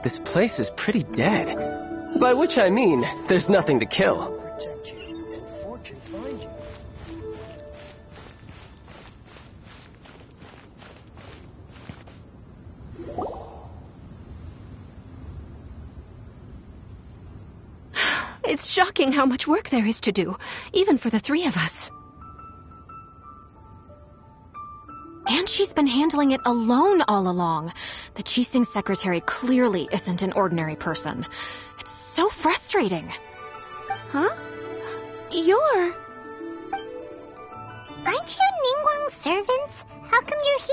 This place is pretty dead. By which I mean, there's nothing to kill. Protect you and fortune find you. It's shocking how much work there is to do, even for the three of us. And she's been handling it alone all along. The Qixing secretary clearly isn't an ordinary person. It's so frustrating. Huh? You're... Aren't you Ningguang's servants? How come you're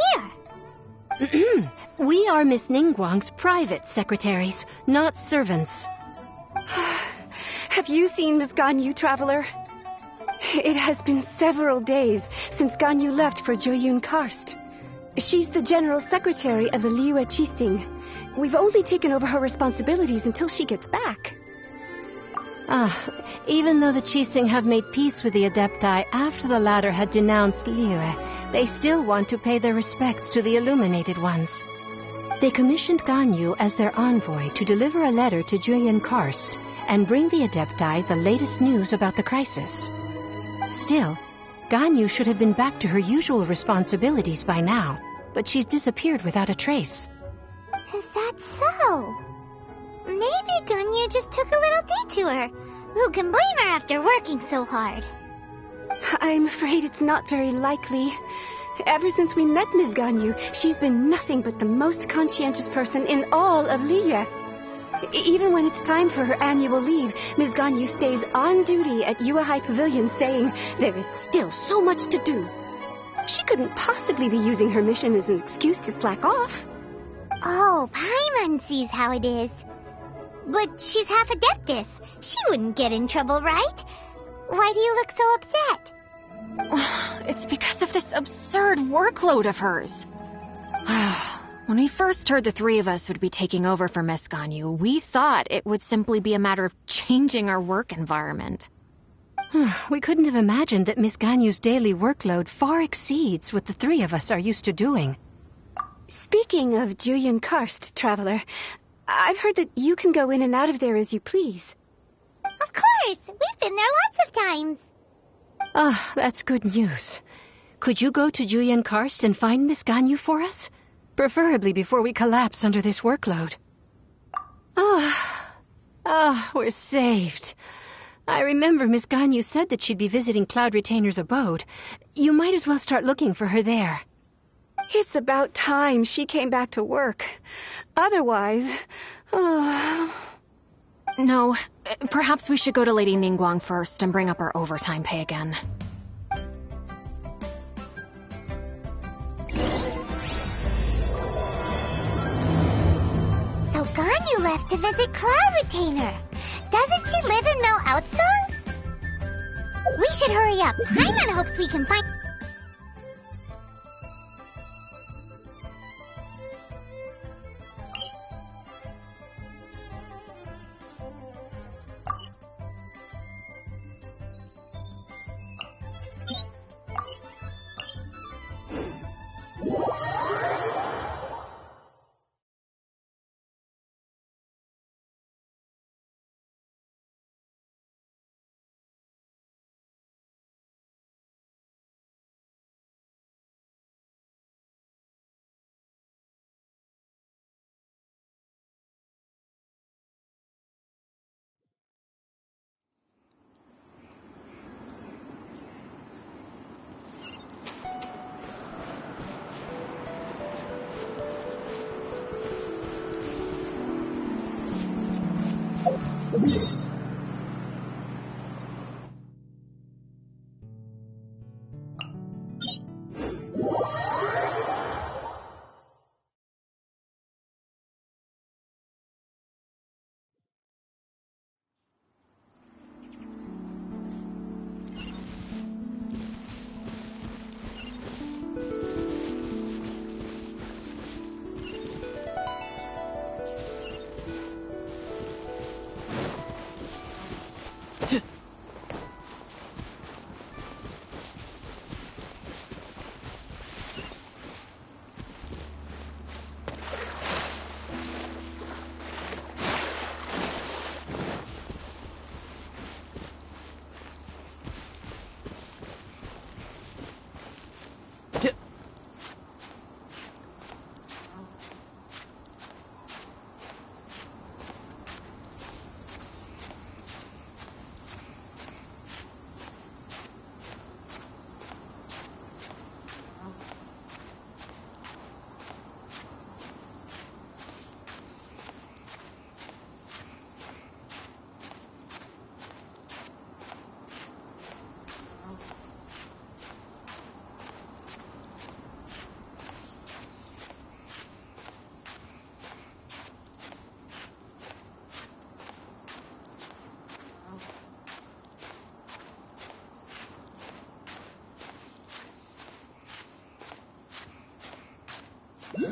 here? We are Miss Ningguang's private secretaries, not servants. Have you seen Miss Ganyu, Traveler? It has been several days since Ganyu left for Joyun Karst. She's the general secretary of the Liyue Qixing. We've only taken over her responsibilities until she gets back. Even though the Qixing have made peace with the Adepti after the latter had denounced Liyue, they still want to pay their respects to the Illuminated Ones. They commissioned Ganyu as their envoy to deliver a letter to Joyun Karst and bring the Adepti the latest news about the crisis. Still, Ganyu should have been back to her usual responsibilities by now, but she's disappeared without a trace. Is that so? Maybe Ganyu just took a little detour. Who can blame her after working so hard? I'm afraid it's not very likely. Ever since we met Ms. Ganyu, she's been nothing but the most conscientious person in all of Liyue. Even when it's time for her annual leave, Ms. Ganyu stays on duty at Yuehai Pavilion saying there is still so much to do. She couldn't possibly be using her mission as an excuse to slack off. Oh, Paimon sees how it is. But she's half Adeptus. She wouldn't get in trouble, right? Why do you look so upset? It's because of this absurd workload of hers. When we first heard the three of us would be taking over for Miss Ganyu, we thought it would simply be a matter of changing our work environment. We couldn't have imagined that Miss Ganyu's daily workload far exceeds what the three of us are used to doing. Speaking of Joyun Karst, Traveler, I've heard that you can go in and out of there as you please. Of course! We've been there lots of times. That's good news. Could you go to Joyun Karst and find Miss Ganyu for us? Preferably before we collapse under this workload. We're saved. I remember Miss Ganyu said that she'd be visiting Cloud Retainer's abode. You might as well start looking for her there. It's about time she came back to work. Otherwise... No, perhaps we should go to Lady Ningguang first and bring up our overtime pay again. So Ganyu left to visit Cloud Retainer. Doesn't she live in Mel Outsong? We should hurry up. Paimon hopes we can find... Yeah.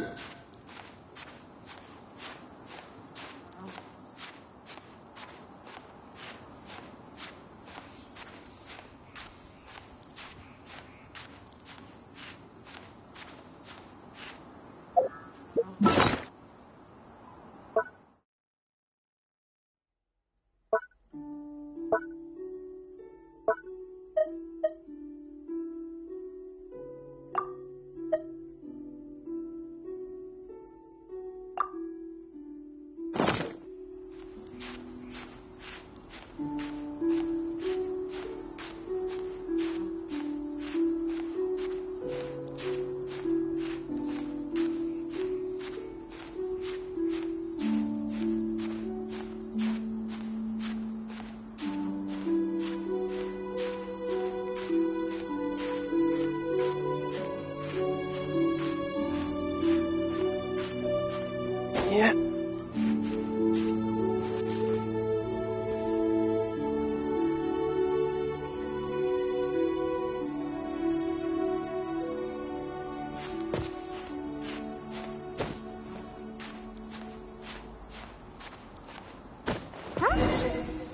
Huh?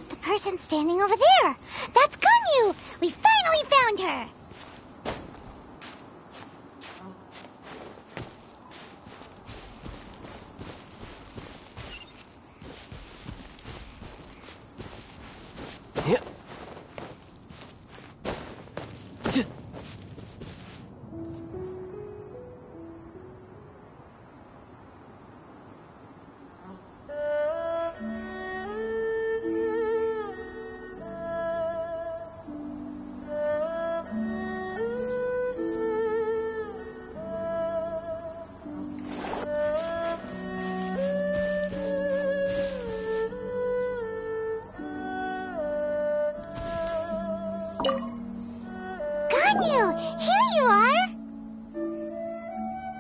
The person standing over there. That's Ganyu. We finally found her. Yeah. Ganyu, here you are.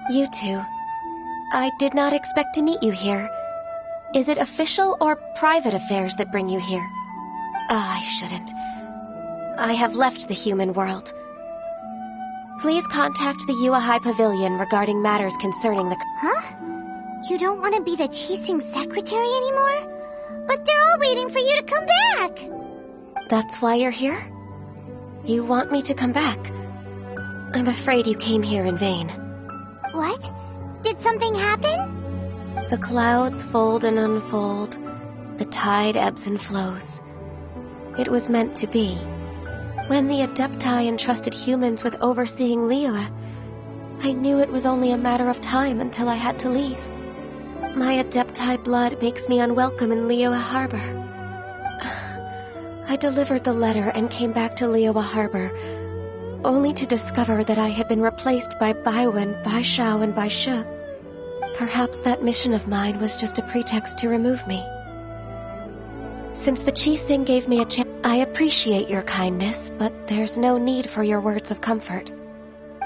You two. I did not expect to meet you here. Is it official or private affairs that bring you here? I shouldn't. I have left the human world. Please contact the Yuahai Pavilion regarding matters concerning the... Huh? You don't want to be the Qixing secretary anymore? But they're all waiting for you to come back. That's why you're here? You want me to come back? I'm afraid you came here in vain. What? Did something happen? The clouds fold and unfold. The tide ebbs and flows. It was meant to be. When the Adepti entrusted humans with overseeing Liyue, I knew it was only a matter of time until I had to leave. My Adepti blood makes me unwelcome in Liyue Harbor. I delivered the letter and came back to Liyue Harbor, only to discover that I had been replaced by Baiwen, Baishao, and Baishu. Perhaps that mission of mine was just a pretext to remove me. Since the Qixing gave me a chance, I appreciate your kindness, but there's no need for your words of comfort.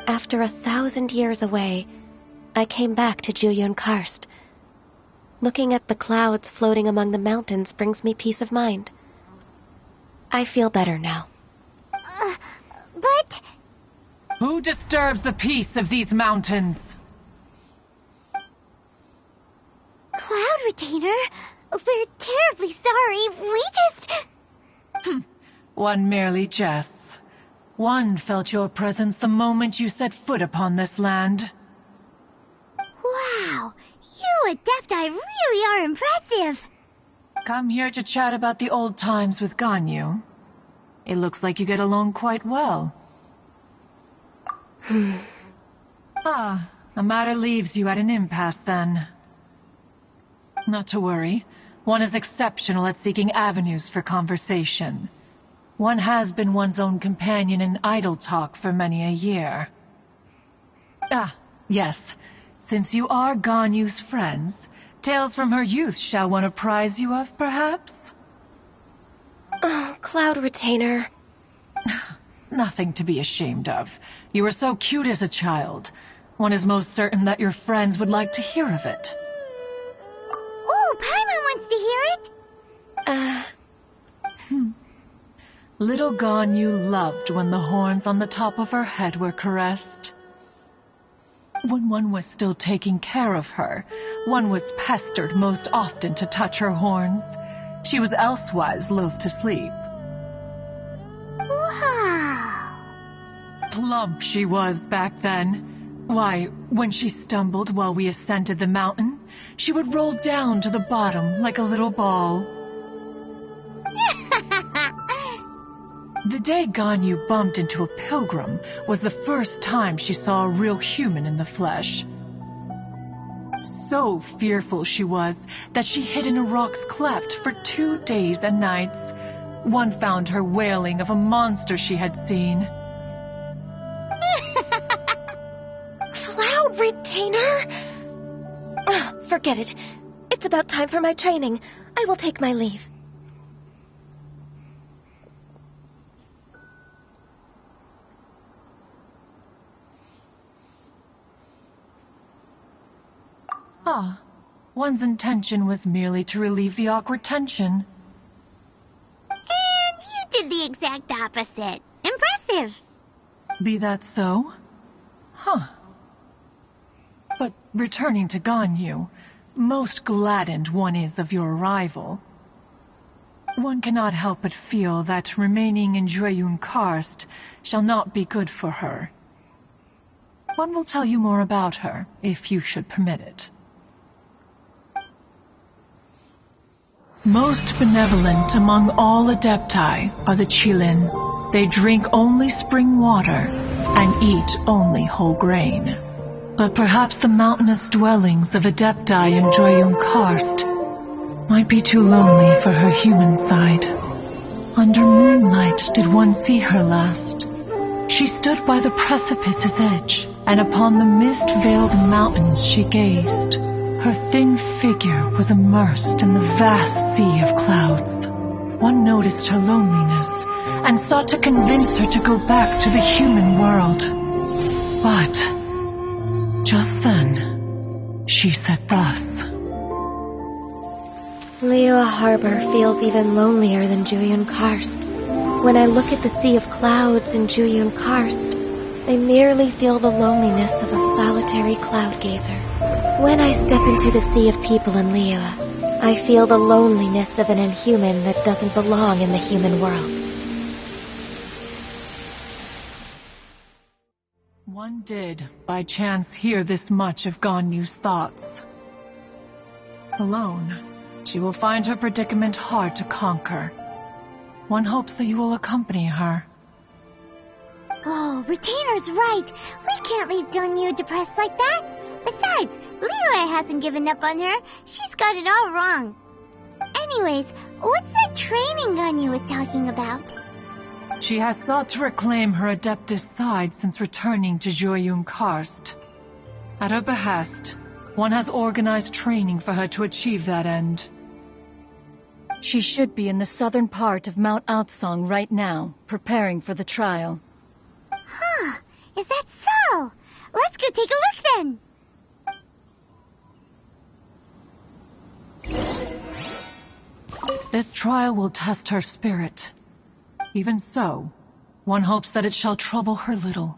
After 1,000 years away, I came back to Juyun Karst. Looking at the clouds floating among the mountains brings me peace of mind. I feel better now. But... Who disturbs the peace of these mountains? Cloud Retainer, we're terribly sorry. We just... One merely jests. One felt your presence the moment you set foot upon this land. Wow, you Adepti really are impressive. Come here to chat about the old times with Ganyu. It looks like you get along quite well. Ah, the matter leaves you at an impasse then. Not to worry. One is exceptional at seeking avenues for conversation. One has been one's own companion in idle talk for many a year. Ah, yes. Since you are Ganyu's friends, tales from her youth shall one apprise you of, perhaps? Oh, Cloud Retainer. Nothing to be ashamed of. You were so cute as a child. One is most certain that your friends would like to hear of it. Oh, Paimon wants to hear it. Little Ganyu loved when the horns on the top of her head were caressed. When one was still taking care of her, one was pestered most often to touch her horns. She was elsewise loath to sleep. Wow. Plump she was back then. Why, when she stumbled while we ascended the mountain, she would roll down to the bottom like a little ball. The day Ganyu bumped into a pilgrim was the first time she saw a real human in the flesh. So fearful she was that she hid in a rock's cleft for 2 days and nights. One found her wailing of a monster she had seen. Cloud Retainer? Forget it. It's about time for my training. I will take my leave. Ah, one's intention was merely to relieve the awkward tension. And you did the exact opposite. Impressive. Be that so? Huh. But returning to Ganyu, most gladdened one is of your arrival. One cannot help but feel that remaining in Jueyun Karst shall not be good for her. One will tell you more about her, if you should permit it. Most benevolent among all Adepti are the Qilin. They drink only spring water and eat only whole grain. But perhaps the mountainous dwellings of Adepti in Jueyun Karst might be too lonely for her human side. Under moonlight did one see her last. She stood by the precipice's edge, and upon the mist-veiled mountains she gazed. Her thin figure was immersed in the vast sea of clouds. One noticed her loneliness and sought to convince her to go back to the human world. But just then, she said thus. Liyue Harbor feels even lonelier than Jueyun Karst. When I look at the sea of clouds in Jueyun Karst, I merely feel the loneliness of a solitary cloud gazer. When I step into the sea of people in Liyue, I feel the loneliness of an inhuman that doesn't belong in the human world. One did, by chance, hear this much of Ganyu's thoughts. Alone, she will find her predicament hard to conquer. One hopes that you will accompany her. Oh, Retainer's right. We can't leave Ganyu depressed like that. Besides, Liyue hasn't given up on her. She's got it all wrong. Anyways, what's that training Ganyu was talking about? She has sought to reclaim her Adeptus side since returning to Jueyun Karst. At her behest, one has organized training for her to achieve that end. She should be in the southern part of Mount Aotsong right now, preparing for the trial. Huh, is that so? Let's go take a look then. This trial will test her spirit. Even so, one hopes that it shall trouble her little.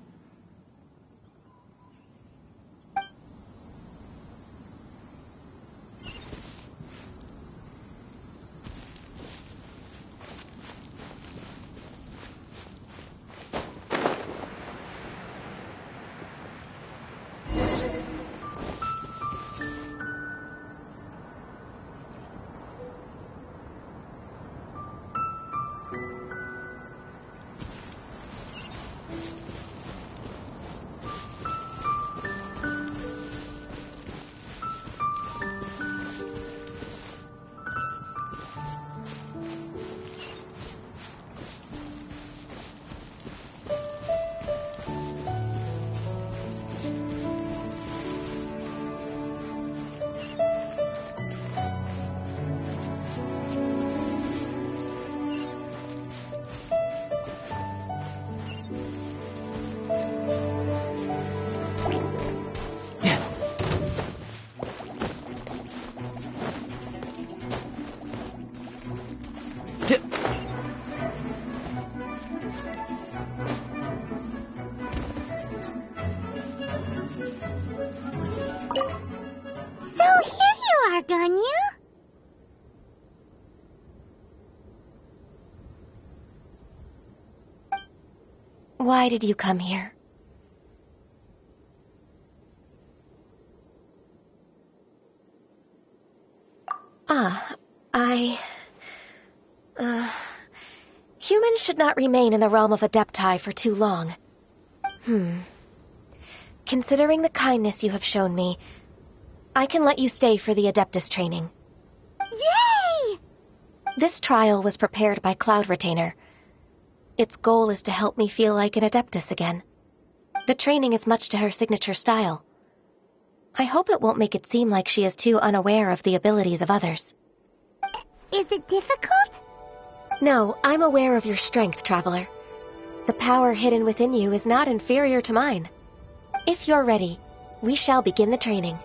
Why did you come here? Humans should not remain in the realm of Adepti for too long. Considering the kindness you have shown me, I can let you stay for the Adeptus training. Yay! This trial was prepared by Cloud Retainer. Its goal is to help me feel like an Adeptus again. The training is much to her signature style. I hope it won't make it seem like she is too unaware of the abilities of others. Is it difficult? No, I'm aware of your strength, Traveler. The power hidden within you is not inferior to mine. If you're ready, we shall begin the training.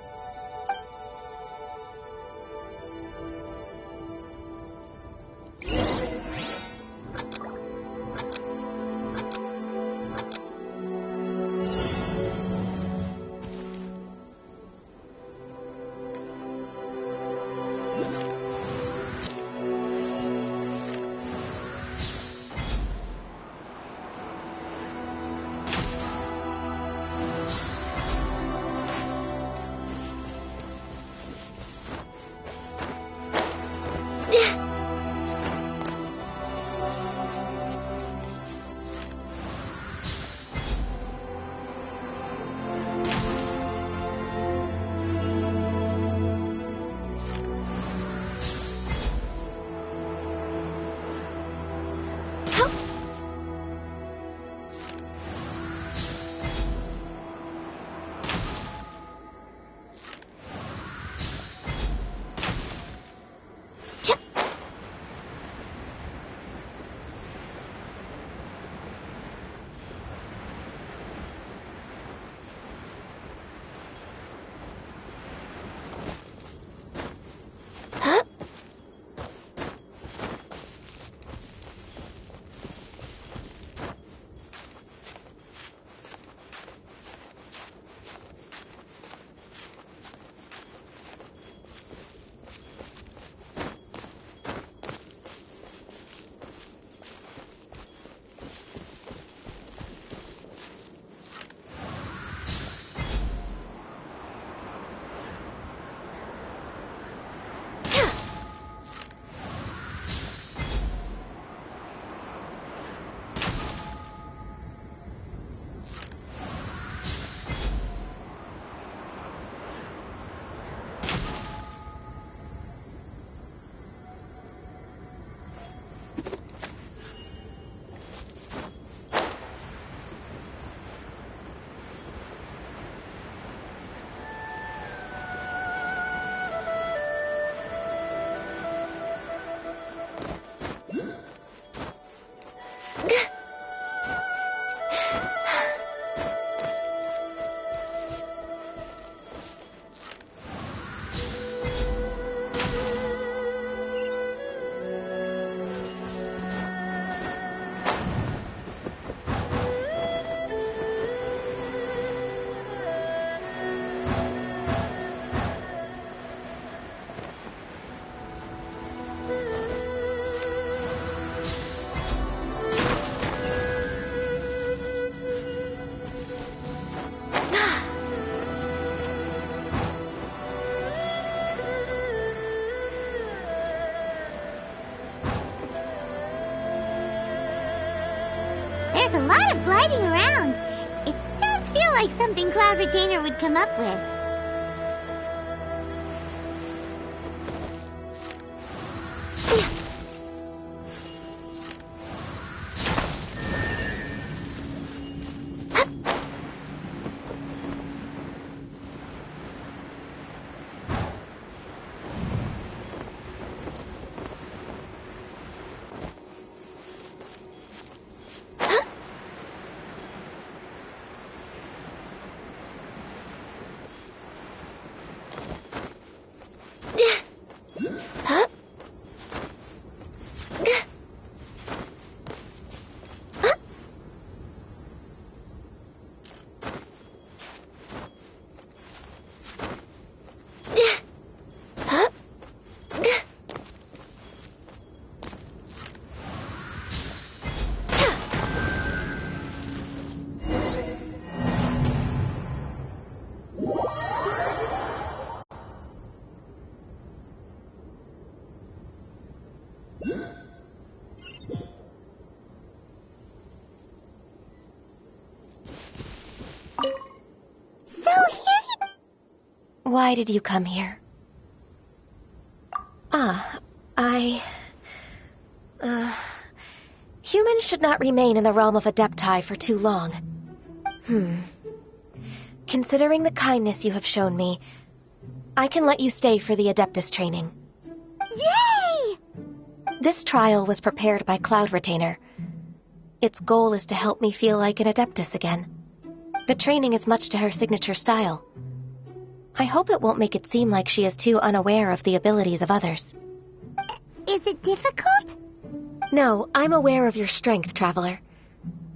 There's a lot of gliding around. It does feel like something Cloud Retainer would come up with. Why did you come here? Humans should not remain in the realm of Adepti for too long. Considering the kindness you have shown me, I can let you stay for the Adeptus training. Yay! This trial was prepared by Cloud Retainer. Its goal is to help me feel like an Adeptus again. The training is much to her signature style. I hope it won't make it seem like she is too unaware of the abilities of others. Is it difficult? No, I'm aware of your strength, Traveler.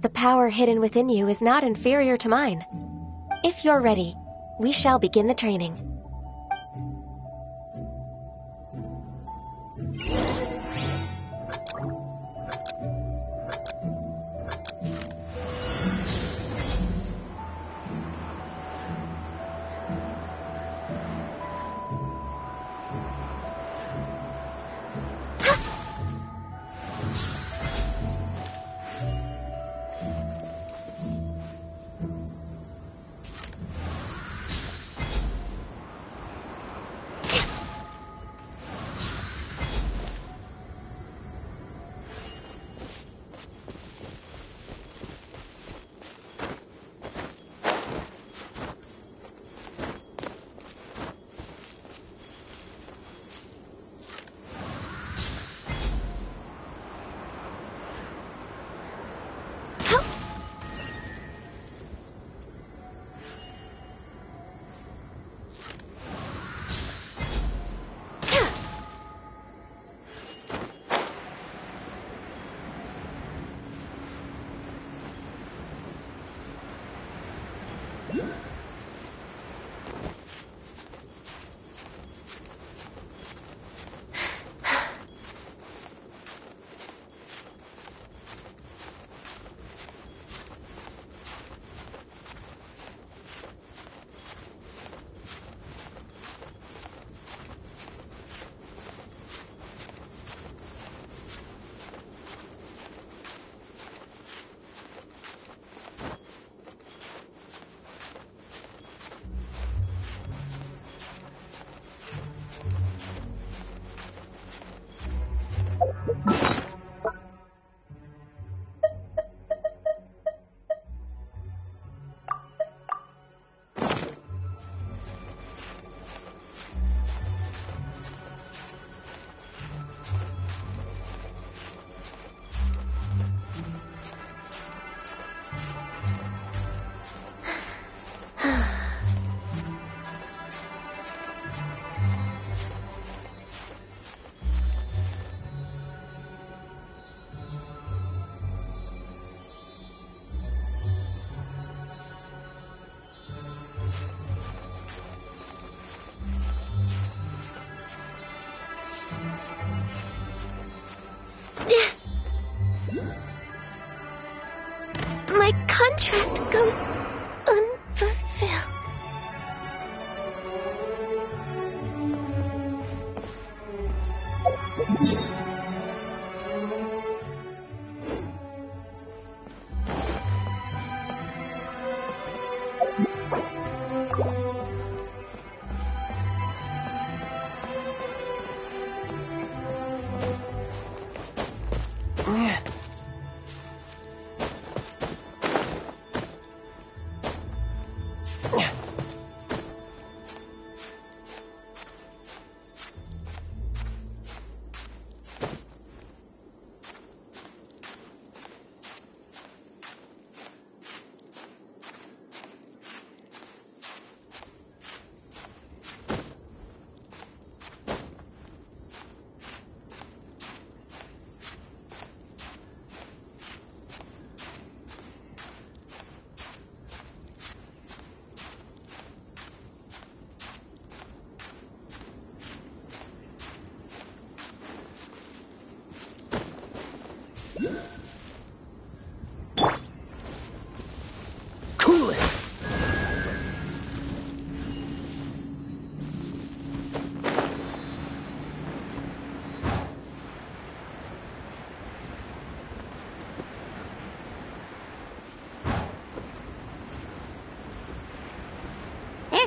The power hidden within you is not inferior to mine. If you're ready, we shall begin the training. My contract goes unfulfilled.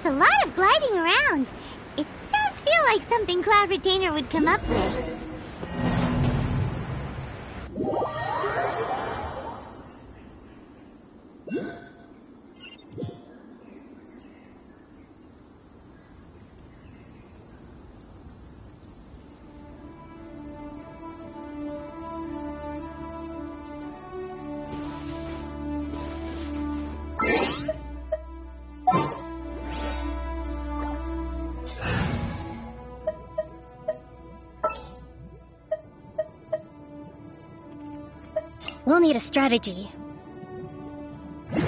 There's a lot of gliding around. It does feel like something Cloud Retainer would come up with. We'll need a strategy. So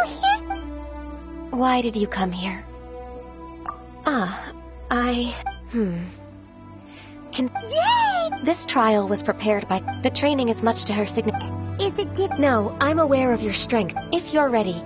here... Why did you come here? Yay! This trial was prepared by... The training is much to her significance. Is it dip... No, I'm aware of your strength. If you're ready.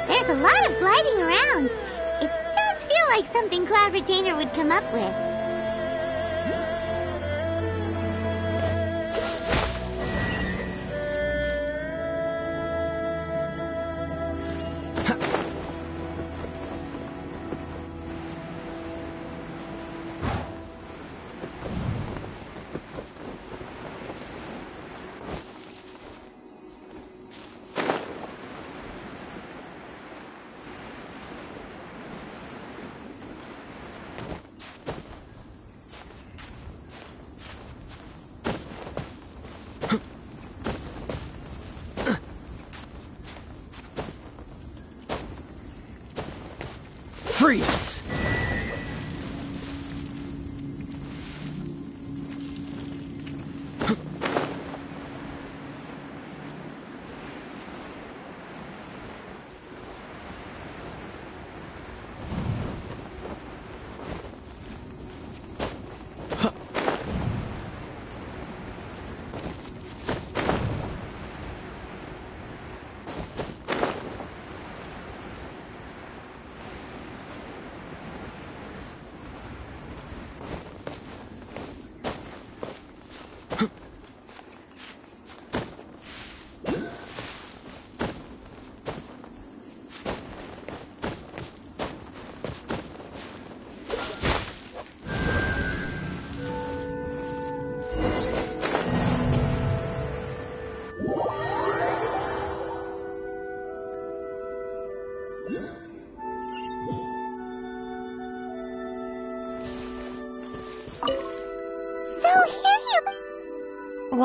There's a lot of gliding around. It does feel like something Cloud Retainer would come up with. Freeze!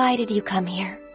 Why did you come here?